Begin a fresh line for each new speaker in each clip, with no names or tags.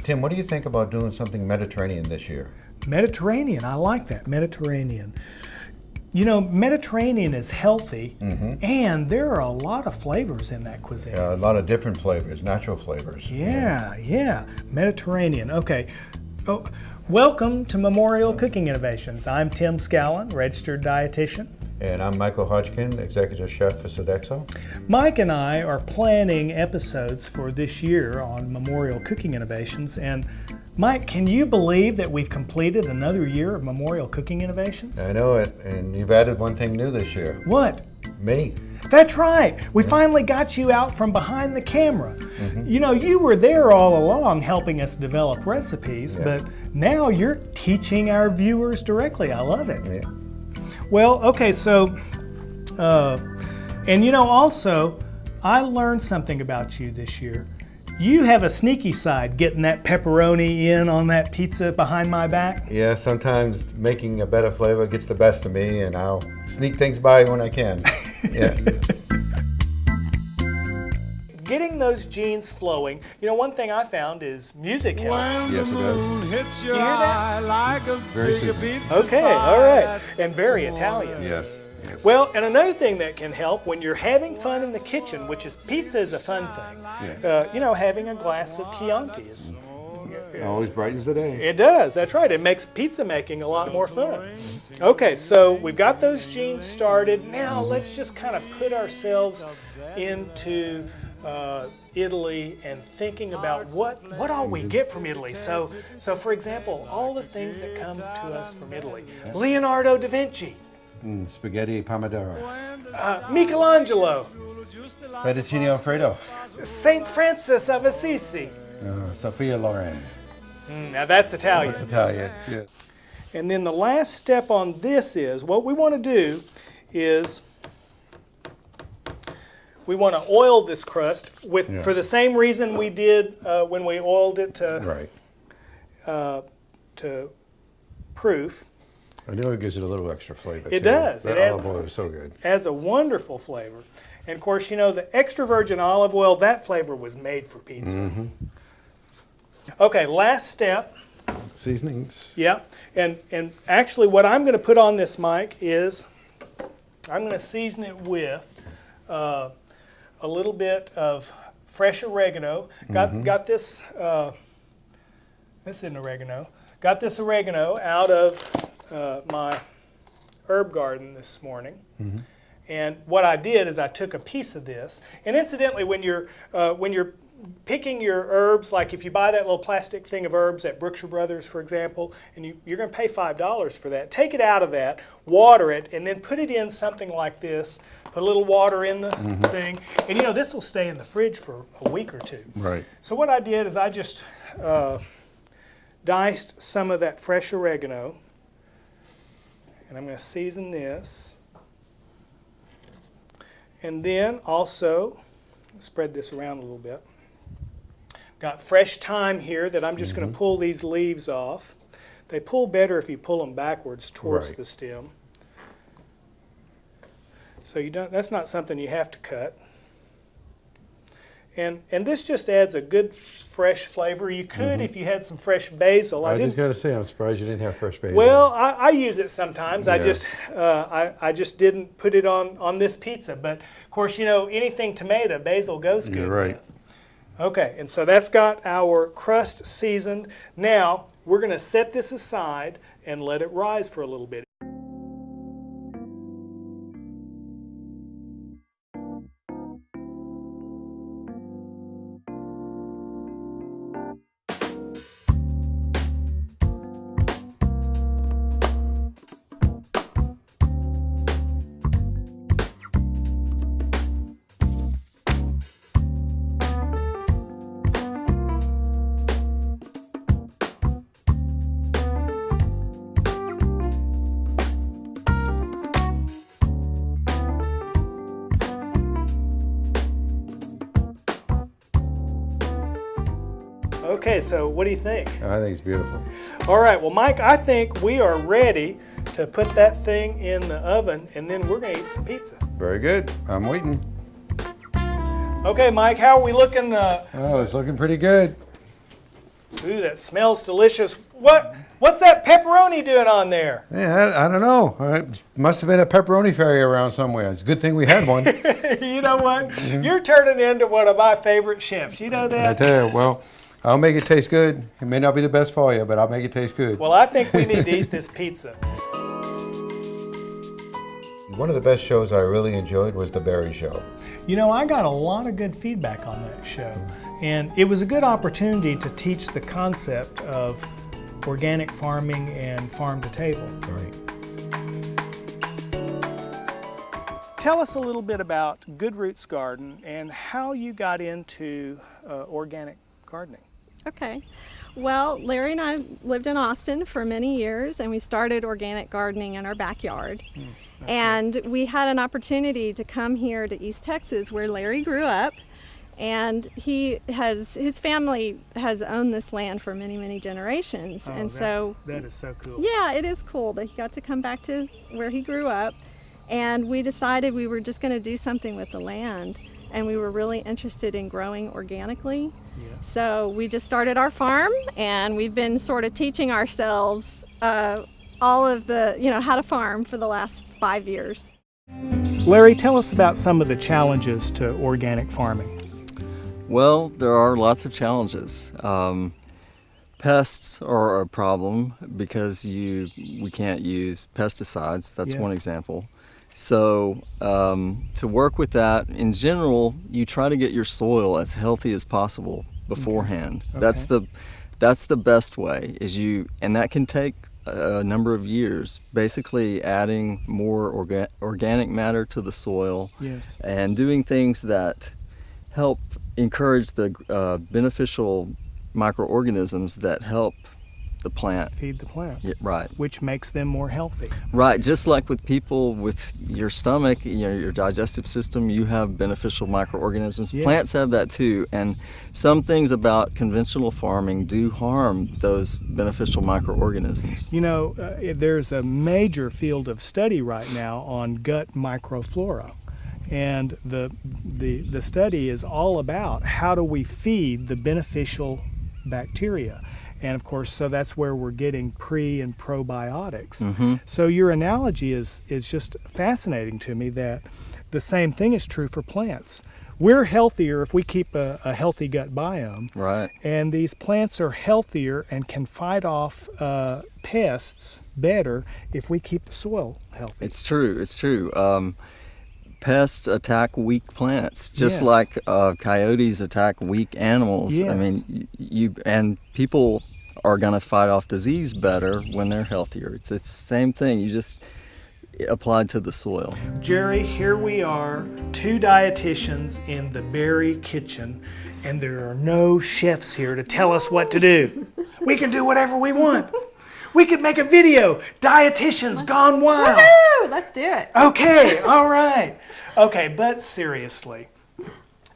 Tim, what do you think about doing something Mediterranean this year?
Mediterranean, I like that, Mediterranean. You know, Mediterranean is healthy, and there are a lot of flavors in that cuisine.
A lot of different flavors, natural flavors.
Yeah, Mediterranean. Okay. Oh, welcome to Memorial Cooking Innovations. I'm Tim Scallon, registered dietitian.
And I'm Michael Hodgkin, executive chef for Sodexo.
Mike and I are planning episodes for this year on Memorial Cooking Innovations. And Mike, can you believe that we've completed another year of Memorial Cooking Innovations?
I know it, and you've added one thing new this year.
What?
Me.
That's right. We finally got you out from behind the camera. You know, you were there all along helping us develop recipes, but now you're teaching our viewers directly. I love it.
Yeah.
Well, okay, so, and you know, also, I learned something about you this year. You have a sneaky side, getting that pepperoni in on that pizza behind my back.
Yeah, sometimes making a better flavor gets the best of me, and I'll sneak things by when I can. Yeah.
Getting those genes flowing, you know, one thing I found is music helps.
Yes, it does.
Hits
You hear that?
like a
Very
big
soothing.
pizza
Okay, all right, and very Italian.
Yes.
Well, and another thing that can help when you're having fun in the kitchen, which is pizza is a fun thing. You know, having a glass of Chianti is.
Always brightens the day.
It does, that's right. It makes pizza making a lot more fun. Okay, so we've got those genes started. Now let's just kind of put ourselves into Italy and thinking about what all we get from Italy. So for example, all the things that come to us from Italy. Leonardo da Vinci,
Spaghetti pomodoro.
Michelangelo,
Fettuccine Alfredo.
St. Francis of Assisi.
Sophia Loren.
Now that's Italian.
That's Italian. Yeah.
And then the last step on this is, what we want to do is we want to oil this crust for the same reason we did when we oiled it to proof.
I know it gives it a little extra flavor.
It
too.
does.
That
It
olive oil is so good.
adds a wonderful flavor. And of course, you know, the extra virgin olive oil, that flavor was made for pizza. Okay, last step.
Seasonings.
Yeah, and actually what I'm going to put on this, Mike, is I'm going to season it with a little bit of fresh oregano. Got this, this isn't oregano. Got this oregano out of my herb garden this morning. And what I did is I took a piece of this. And incidentally, when you're picking your herbs, like if you buy that little plastic thing of herbs at Brookshire Brothers, for example, and you're going to pay $5 for that, take it out of that, water it, and then put it in something like this. Put a little water in the thing, and you know, this will stay in the fridge for a week or two.
Right.
So what I did is I just diced some of that fresh oregano, and I'm going to season this. And then also, spread this around a little bit. Got fresh thyme here that I'm just going to pull these leaves off. They pull better if you pull them backwards towards the stem. So you don't, that's not something you have to cut. And this just adds a good fresh flavor. You could if you had some fresh basil.
I was just going to say, I'm surprised you didn't have fresh basil.
Well, I use it sometimes.
Yeah.
I just didn't put it on this pizza. But of course, you know, anything tomato, basil goes good.
You're right.
with. Okay, and so that's got our crust seasoned. Now we're going to set this aside and let it rise for a little bit. Okay, so what do you think?
I think it's beautiful.
All right, well, Mike, I think we are ready to put that thing in the oven, and then we're going to eat some pizza.
Very good. I'm waiting.
Okay, Mike, how are we looking?
Oh, it's looking pretty good.
Ooh, that smells delicious. What's that pepperoni doing on there?
Yeah, I don't know. It must have been a pepperoni fairy around somewhere. It's a good thing we had one.
You know what? You're turning into one of my favorite chefs. You know
I
that?
tell you, well, I'll make it taste good. It may not be the best for you, but I'll make it taste good.
Well, I think we need to eat this pizza.
One of the best shows I really enjoyed was The Berry Show.
You know, I got a lot of good feedback on that show, and it was a good opportunity to teach the concept of organic farming and farm to table.
Right.
Tell us a little bit about Good Roots Garden and how you got into organic gardening.
Okay. Well, Larry and I lived in Austin for many years, and we started organic gardening in our backyard. And we had an opportunity to come here to East Texas, where Larry grew up, and his family has owned this land for many, many generations.
Oh,
and so
that is so cool.
yeah, it is cool that he got to come back to where he grew up, and we decided we were just going to do something with the land, and we were really interested in growing organically.
Yeah.
So we just started our farm, and we've been sort of teaching ourselves all of the, how to farm for the last 5 years.
Larry, tell us about some of the challenges to organic farming.
Well, there are lots of challenges. Pests are a problem because we can't use pesticides. That's one
Yes.
example. So to work with that, in general, you try to get your soil as healthy as possible beforehand.
Okay.
That's the best way. And that can take a number of years, basically adding more organic matter to the soil.
Yes.
And doing things that help encourage the beneficial microorganisms that help the plant.
Feed the plant.
Yeah, right.
Which makes them more healthy.
Right, just like with people, with your stomach, your digestive system, you have beneficial microorganisms.
Yes.
Plants have that too, and some things about conventional farming do harm those beneficial microorganisms.
You know, there's a major field of study right now on gut microflora. And the study is all about how do we feed the beneficial bacteria. And of course, so that's where we're getting pre and probiotics.
Mm-hmm.
So your analogy is just fascinating to me, that the same thing is true for plants. We're healthier if we keep a healthy gut biome.
Right.
And these plants are healthier and can fight off pests better if we keep the soil healthy.
It's true. Pests attack weak plants, just
Yes.
like coyotes attack weak animals.
Yes.
I mean, and people are going to fight off disease better when they're healthier. It's the same thing. You just applied to the soil.
Jerry, here we are, two dietitians in the Berry kitchen, and there are no chefs here to tell us what to do. We can do whatever we want. We could make a video, Dietitians Gone Wild.
Woohoo! Let's do it.
Okay, all right. Okay, but seriously.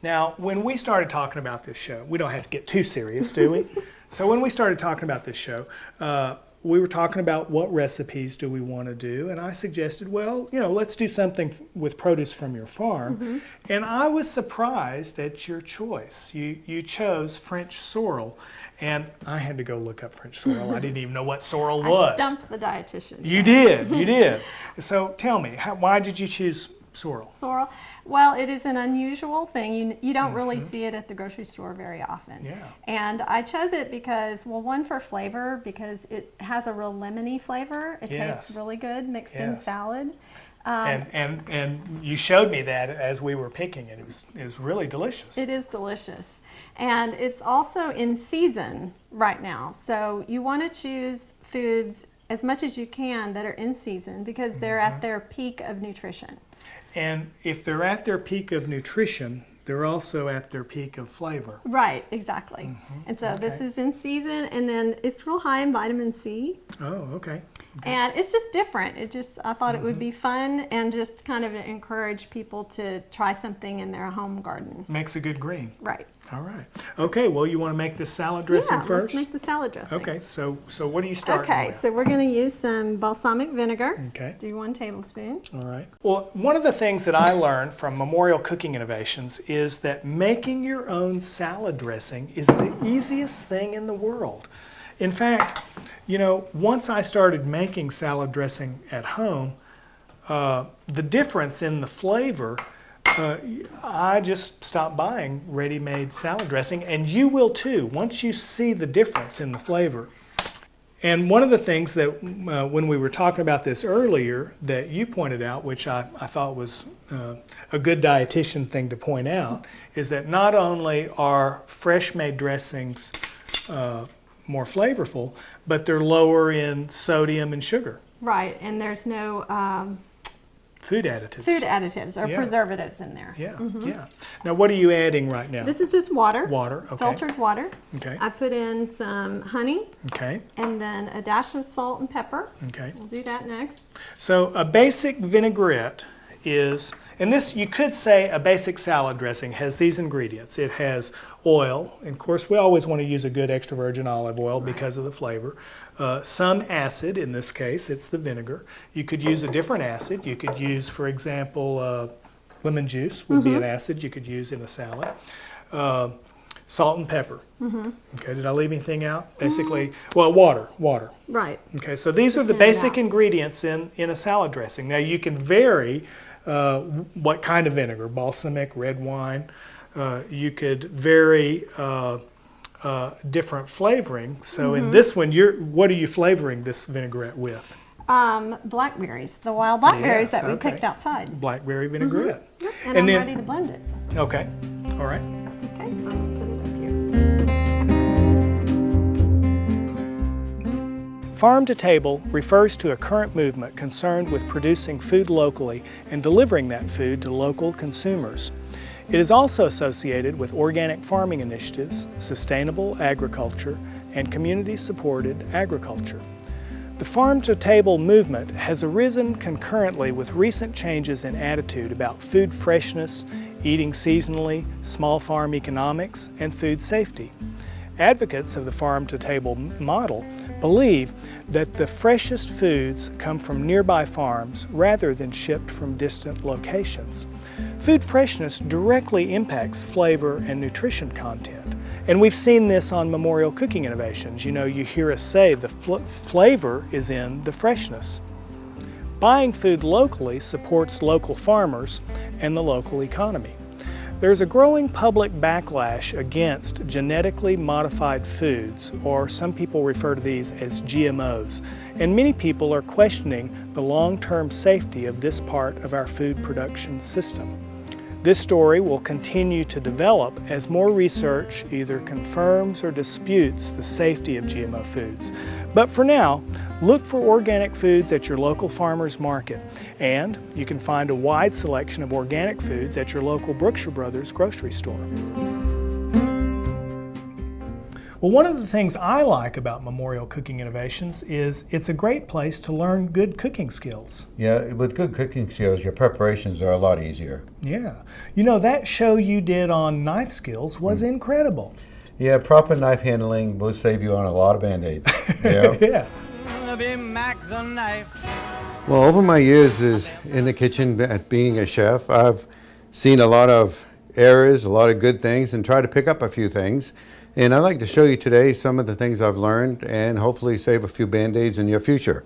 Now, when we started talking about this show, we don't have to get too serious, do we? So when we started talking about this show, we were talking about what recipes do we want to do, and I suggested, well, let's do something with produce from your farm.
Mm-hmm.
And I was surprised at your choice. You chose French sorrel, and I had to go look up French sorrel. I didn't even know what sorrel was.
I stumped the dietitian.
You did, you did. So tell me, why did you choose sorrel?
Sorrel. Well, it is an unusual thing. You don't really see it at the grocery store very often.
Yeah.
And I chose it because, well, one, for flavor, because it has a real lemony flavor. It
Yes.
tastes really good mixed in
Yes.
salad.
And you showed me that as we were picking it. It was really delicious.
It is delicious. And it's also in season right now. So you want to choose foods as much as you can that are in season, because they're at their peak of nutrition.
And if they're at their peak of nutrition, they're also at their peak of flavor.
Right, exactly. And so this
Okay.
is in season, and then it's real high in vitamin C.
Oh, okay.
And it's just different. I thought it would be fun and just kind of encourage people to try something in their home garden.
Makes a good green.
Right.
All right. Okay, well, you want to make this salad dressing
Yeah,
first?
let's make the salad dressing.
Okay, so what are you starting
Okay,
with?
so we're going to use some balsamic vinegar.
Okay.
Do 1 tablespoon.
All right. Well, one of the things that I learned from Memorial Cooking Innovations is that making your own salad dressing is the easiest thing in the world. In fact, you know, once I started making salad dressing at home, the difference in the flavor, I just stopped buying ready-made salad dressing, and you will too, once you see the difference in the flavor. And one of the things that when we were talking about this earlier that you pointed out, which I thought was a good dietitian thing to point out, is that not only are fresh-made dressings more flavorful, but they're lower in sodium and sugar,
Right, and there's no
food additives.
food additives or
Yeah.
preservatives in there.
Yeah, yeah. Now, what are you adding right now?
This is just water.
Water, okay.
Filtered water.
Okay,
I put in some honey
okay,
and then a dash of salt and pepper.
okay.
We'll do that next.
So a basic vinaigrette is, and this you could say a basic salad dressing has these ingredients. It has oil, and of course we always want to use a good extra virgin olive oil because of the flavor. Some acid, in this case it's the vinegar. You could use a different acid. You could use, for example, lemon juice would be an acid you could use in a salad. Salt and pepper. Okay, did I leave anything out? Basically, well, water.
Right.
Okay, so these are the basic ingredients in a salad dressing. Now you can vary what kind of vinegar, balsamic, red wine. You could vary different flavoring. So in this one, what are you flavoring this vinaigrette with?
Blackberries, the wild blackberries
Yes,
that we
okay.
picked outside.
Blackberry vinaigrette.
And,
And
I'm
then-
ready to blend it.
Okay, all right.
Okay, so I'm going to put it up here.
Farm to Table refers to a current movement concerned with producing food locally and delivering that food to local consumers. It is also associated with organic farming initiatives, sustainable agriculture, and community-supported agriculture. The Farm to Table movement has arisen concurrently with recent changes in attitude about food freshness, eating seasonally, small farm economics, and food safety. Advocates of the Farm to Table model believe that the freshest foods come from nearby farms rather than shipped from distant locations. Food freshness directly impacts flavor and nutrition content. And we've seen this on Memorial Cooking Innovations. You know, you hear us say the flavor is in the freshness. Buying food locally supports local farmers and the local economy. There's a growing public backlash against genetically modified foods, or some people refer to these as GMOs, and many people are questioning the long-term safety of this part of our food production system. This story will continue to develop as more research either confirms or disputes the safety of GMO foods. But for now, look for organic foods at your local farmer's market, and you can find a wide selection of organic foods at your local Brookshire Brothers grocery store. Well, one of the things I like about Memorial Cooking Innovations is it's a great place to learn good cooking skills.
Yeah, with good cooking skills, your preparations are a lot easier.
Yeah. You know, that show you did on knife skills was incredible.
Yeah, proper knife handling will save you on a lot of Band-Aids. Yeah.
Yeah.
Well, over my years in the kitchen at being a chef, I've seen a lot of errors, a lot of good things, and try to pick up a few things. And I'd like to show you today some of the things I've learned and hopefully save a few Band-Aids in your future.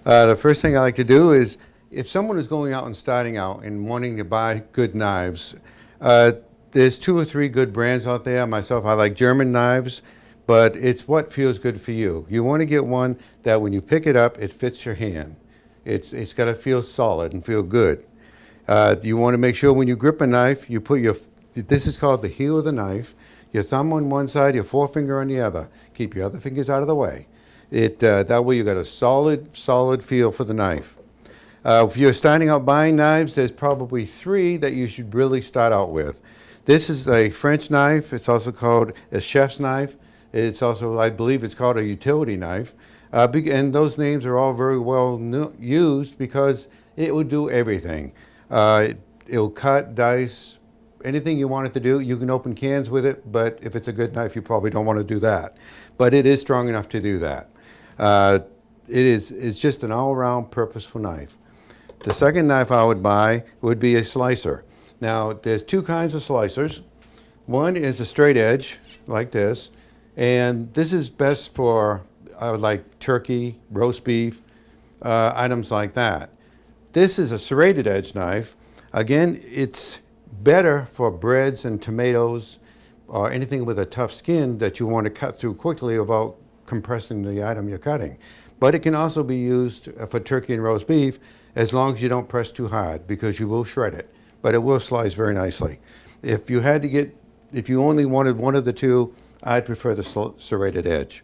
The first thing I like to do is, if someone is going out and starting out and wanting to buy good knives, there's 2 or 3 good brands out there. Myself, I like German knives, but it's what feels good for you. You want to get one that when you pick it up, it fits your hand. It's got to feel solid and feel good. You want to make sure when you grip a knife, you put this is called the heel of the knife, your thumb on one side, your forefinger on the other. Keep your other fingers out of the way. That way you got a solid feel for the knife. If you're starting out buying knives, there's probably 3 that you should really start out with. This is a French knife. It's also called a chef's knife. It's also, I believe it's called a utility knife. And those names are all very well used because it will do everything. It'll cut, dice, anything you want it to do. You can open cans with it, but if it's a good knife, you probably don't want to do that. But it is strong enough to do that. It's just an all-around purposeful knife. The second knife I would buy would be a slicer. Now, there's two kinds of slicers. One is a straight edge, like this, and this is best for like turkey, roast beef, items like that. This is a serrated edge knife. Again, it's better for breads and tomatoes or anything with a tough skin that you want to cut through quickly without compressing the item you're cutting. But it can also be used for turkey and roast beef as long as you don't press too hard, because you will shred it, but it will slice very nicely. If you only wanted one of the two, I'd prefer the serrated edge.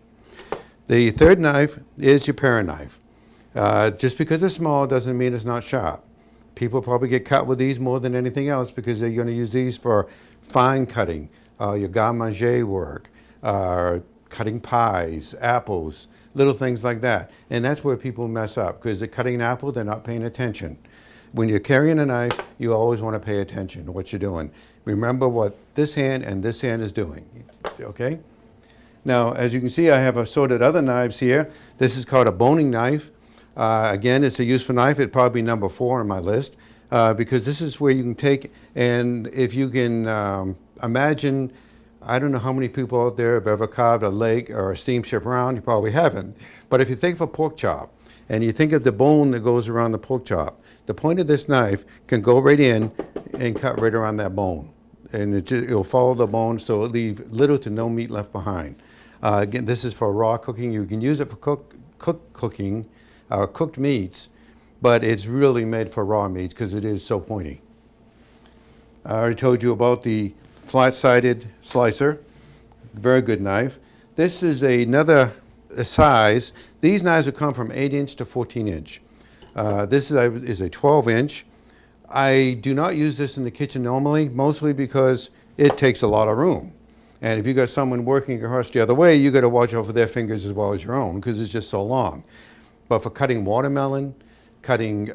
The third knife is your paring knife. Just because it's small doesn't mean it's not sharp. People probably get cut with these more than anything else because they're going to use these for fine cutting, your garde-manger work, cutting pies, apples, little things like that. And that's where people mess up, because they're cutting an apple, they're not paying attention. When you're carrying a knife, you always want to pay attention to what you're doing. Remember what this hand and this hand is doing, okay? Now, as you can see, I have assorted other knives here. This is called a boning knife. Again, it's a useful knife. It'd probably be number 4 on my list, because this is where you can take, and if you can imagine, I don't know how many people out there have ever carved a leg or a steamship round. You probably haven't. But if you think of a pork chop, and you think of the bone that goes around the pork chop, the point of this knife can go right in and cut right around that bone. And it'll follow the bone, so it'll leave little to no meat left behind. Again, this is for raw cooking. You can use it for cooked meats, but it's really made for raw meats because it is so pointy. I already told you about the flat-sided slicer. Very good knife. This is another size. These knives will come from 8-inch to 14-inch. This is a 12-inch. I do not use this in the kitchen normally, mostly because it takes a lot of room. And if you got someone working across the other way, you got to watch over their fingers as well as your own, because it's just so long. But for cutting watermelon, cutting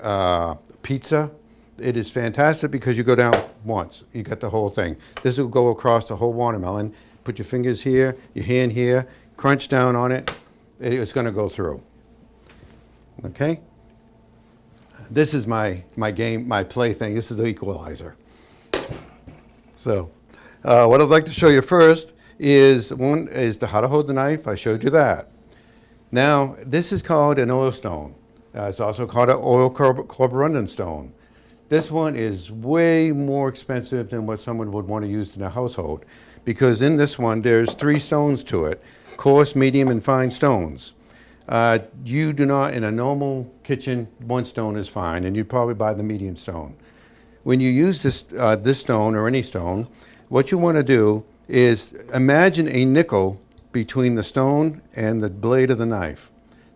pizza, it is fantastic because you go down once, you got the whole thing. This will go across the whole watermelon. Put your fingers here, your hand here, crunch down on it. It's going to go through. Okay? This is my play thing. This is the equalizer. So, what I'd like to show you first is how to hold the knife. I showed you that. Now, this is called an oil stone. It's also called an oil carborundum stone. This one is way more expensive than what someone would want to use in a household, because in this one there's 3 stones to it: coarse, medium, and fine stones. You do not, in a normal kitchen, 1 stone is fine, and you'd probably buy the medium stone. When you use this stone or any stone, what you want to do is imagine a nickel between the stone and the blade of the knife.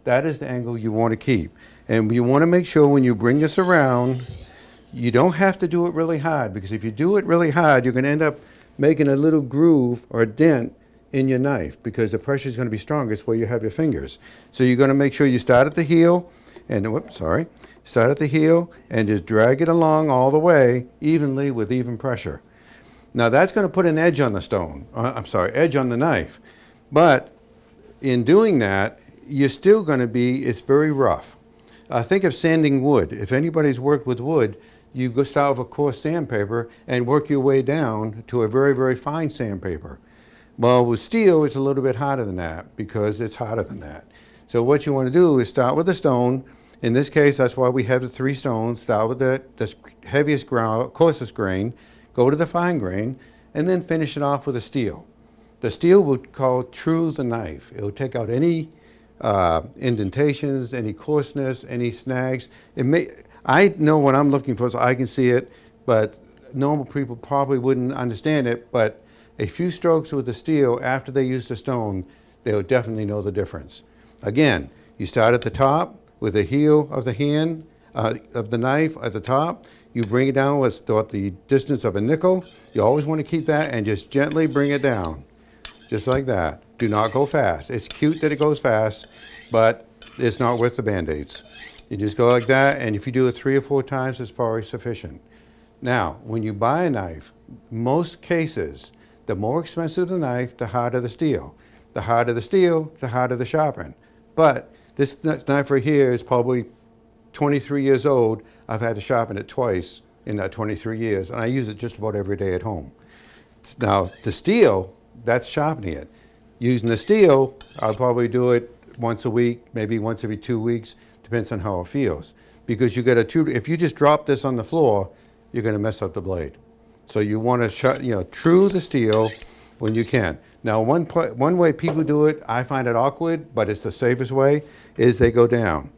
That is the angle you want to keep. And you want to make sure when you bring this around, you don't have to do it really hard, because if you do it really hard, you're going to end up making a little groove or a dent in your knife, because the pressure is going to be strongest where you have your fingers. So you're going to make sure you start at the heel, and start at the heel and just drag it along all the way evenly with even pressure. Now that's going to put an edge on the stone, edge on the knife. But in doing that, you're still going to be, it's very rough. Think of sanding wood. If anybody's worked with wood, you go start with a coarse sandpaper and work your way down to a very, very fine sandpaper. Well, with steel, it's a little bit harder than that, because it's harder than that. So what you want to do is start with the stone. In this case, that's why we have the 3 stones. Start with the heaviest ground, coarsest grain, go to the fine grain, and then finish it off with a steel. The steel will call true the knife. It will take out any indentations, any coarseness, any snags. I know what I'm looking for, so I can see it, but normal people probably wouldn't understand it. But a few strokes with the steel after they use the stone, they'll definitely know the difference. Again, you start at the top with the heel of the hand, of the knife at the top. You bring it down with the distance of a nickel. You always want to keep that and just gently bring it down. Just like that. Do not go fast. It's cute that it goes fast, but it's not worth the Band-Aids. You just go like that, and if you do it 3 or 4 times, it's probably sufficient. Now, when you buy a knife, most cases, the more expensive the knife, the harder the steel. The harder the steel, the harder the sharpen. But this knife right here is probably 23 years old. I've had to sharpen it twice in that 23 years, and I use it just about every day at home. Now, the steel, that's sharpening it. Using the steel, I'll probably do it once a week, maybe once every 2 weeks, depends on how it feels. Because you get if you just drop this on the floor, you're going to mess up the blade. So you want to, true the steel when you can. Now, one way people do it, I find it awkward, but it's the safest way, is they go down.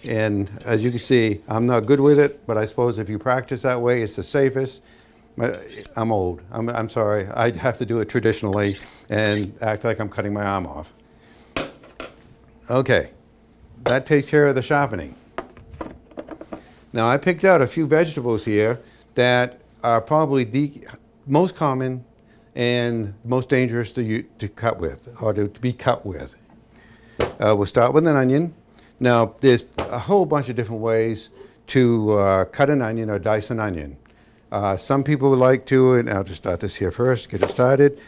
And as you can see, I'm not good with it, but I suppose if you practice that way, it's the safest. I'm old. I'm sorry. I have to do it traditionally and act like I'm cutting my arm off. Okay, that takes care of the sharpening. Now, I picked out a few vegetables here that are probably the most common and most dangerous to cut with, or to be cut with. We'll start with an onion. Now, there's a whole bunch of different ways to cut an onion or dice an onion. Some people would like to, and I'll just start this here first, get it started.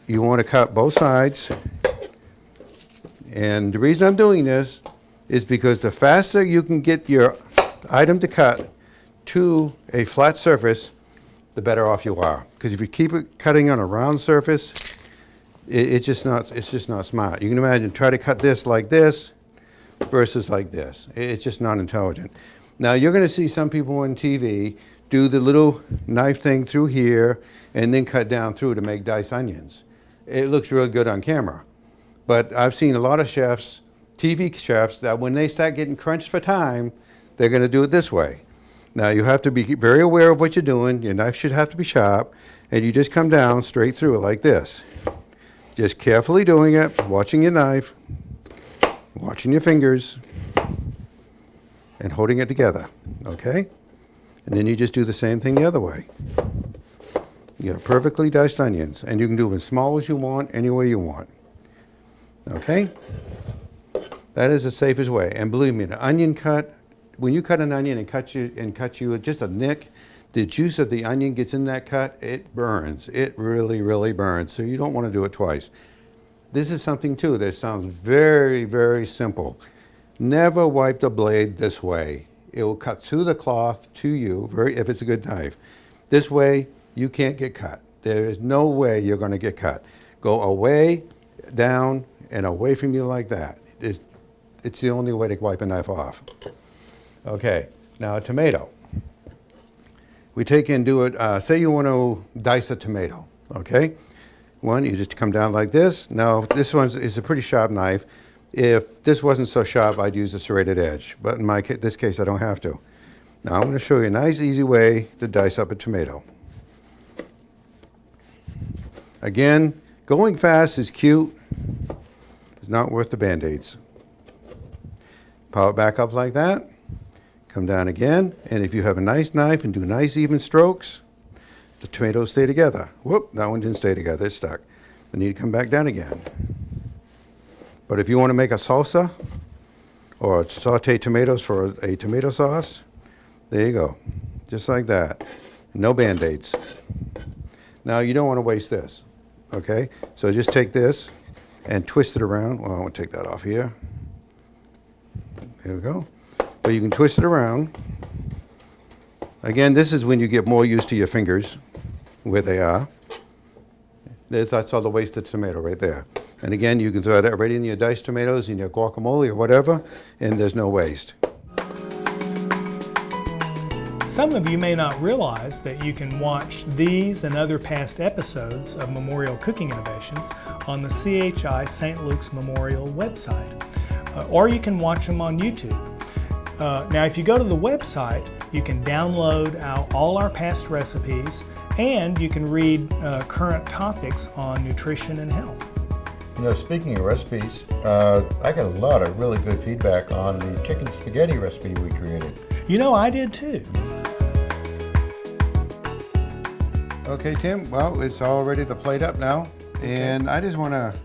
You want to cut both sides. And the reason I'm doing this is because the faster you can get your item to cut to a flat surface, the better off you are. Because if you keep it cutting on a round surface, it's just not smart. You can imagine, try to cut this like this versus like this. It's just not intelligent. Now, you're going to see some people on TV do the little knife thing through here and then cut down through to make diced onions. It looks real good on camera. But I've seen a lot of chefs, TV chefs, that when they start getting crunched for time, they're going to do it this way. Now, you have to be very aware of what you're doing. Your knife should have to be sharp, and you just come down straight through it like this. Just carefully doing it, watching your knife, watching your fingers, and holding it together, okay? And then you just do the same thing the other way. You have perfectly diced onions, and you can do them as small as you want, any way you want. Okay? That is the safest way. And believe me, the onion cut, when you cut an onion and cut you just a nick, the juice of the onion gets in that cut, it burns. It really, really burns. So you don't want to do it twice. This is something too that sounds very, very simple. Never wipe the blade this way. It will cut through the cloth to you, if it's a good knife. This way, you can't get cut. There is no way you're going to get cut. Go away, down, and away from you like that. It's the only way to wipe a knife off. Okay, now a tomato. We take and do it, say you want to dice a tomato, okay? One, you just come down like this. Now, this one is a pretty sharp knife. If this wasn't so sharp, I'd use a serrated edge. But in this case, I don't have to. Now, I'm going to show you a nice, easy way to dice up a tomato. Again, going fast is cute. It's not worth the Band-Aids. Power it back up like that. Come down again. And if you have a nice knife and do nice, even strokes, the tomatoes stay together. Whoop, that one didn't stay together. It's stuck. I need to come back down again. But if you want to make a salsa or saute tomatoes for a tomato sauce, there you go. Just like that. No Band-Aids. Now, you don't want to waste this, okay? So just take this and twist it around. Well, I won't take that off here. There we go. But you can twist it around. Again, this is when you get more used to your fingers, where they are. That's all the wasted tomato right there. And again, you can throw that right in your diced tomatoes, in your guacamole or whatever, and there's no waste.
Some of you may not realize that you can watch these and other past episodes of Memorial Cooking Innovations on the CHI St. Luke's Memorial website, or you can watch them on YouTube. Now, if you go to the website, you can download all our past recipes, and you can read current topics on nutrition and health.
You know, speaking of recipes, I got a lot of really good feedback on the chicken spaghetti recipe we created.
You know, I did too.
Okay, Tim, well, it's all ready to plate up now. Okay. And I just want to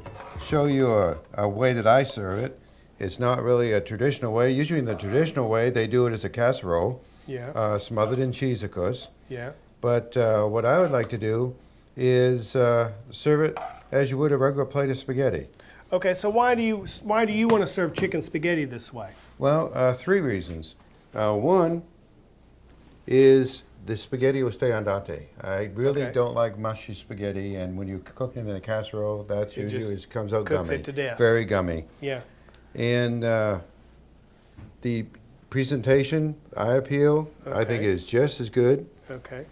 show you a way that I serve it. It's not really a traditional way. Usually in the traditional way, they do it as a casserole.
Yeah.
Smothered in cheese, of course.
Yeah.
But what I would like to do is serve it as you would a regular plate of spaghetti.
Okay, so why do you want to serve chicken spaghetti this way?
Well, three reasons. One is the spaghetti will stay al dente. I really
Okay.
don't like mushy spaghetti, and when you cook it in a casserole, that's
It
usually
just
it comes out
cooks
gummy.
it to death.
Very gummy.
Yeah.
And the presentation, eye appeal, I think
Okay.
is just as good.
Okay.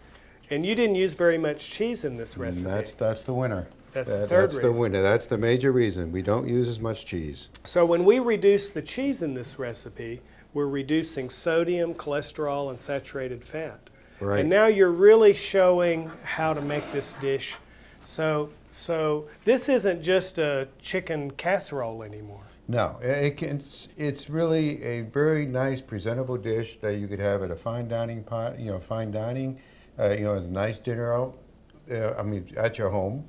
And you didn't use very much cheese in this
And
recipe.
that's the winner.
That's the third
That's the
reason.
winner. That's the major reason. We don't use as much cheese.
So when we reduce the cheese in this recipe, we're reducing sodium, cholesterol, and saturated fat.
Right.
And now you're really showing how to make this dish. So this isn't just a chicken casserole anymore.
No, it's really a very nice, presentable dish that you could have at a fine dining pot. Fine dining. A nice dinner out. At your home.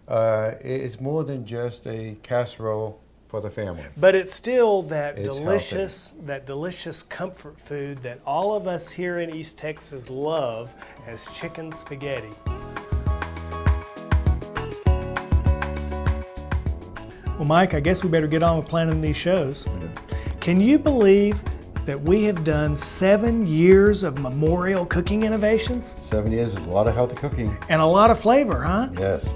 It's more than just a casserole for the family.
But it's still that
It's
delicious comfort food that all of us here in East Texas love as chicken spaghetti. Well, Mike, I guess we better get on with planning these shows. Can you believe that we have done 7 years of Memorial Cooking Innovations?
7 years is a lot of healthy cooking.
And a lot of flavor, huh?
Yes.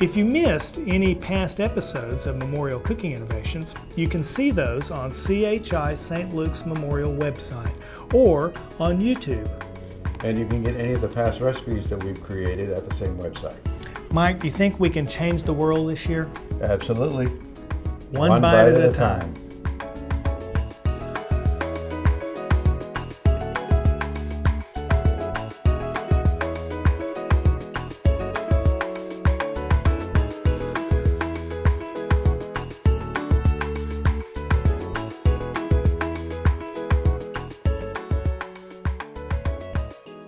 If you missed any past episodes of Memorial Cooking Innovations, you can see those on CHI St. Luke's Memorial website or on YouTube.
And you can get any of the past recipes that we've created at the same website.
Mike, do you think we can change the world this year?
Absolutely.
One bite at a time.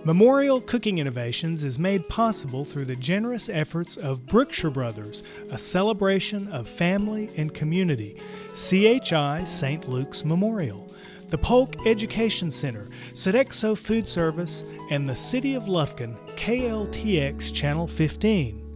Memorial Cooking Innovations is made possible through the generous efforts of Brookshire Brothers, a celebration of family and community, CHI St. Luke's Memorial, the Polk Education Center, Sodexo Food Service, and the City of Lufkin, KLTX Channel 15.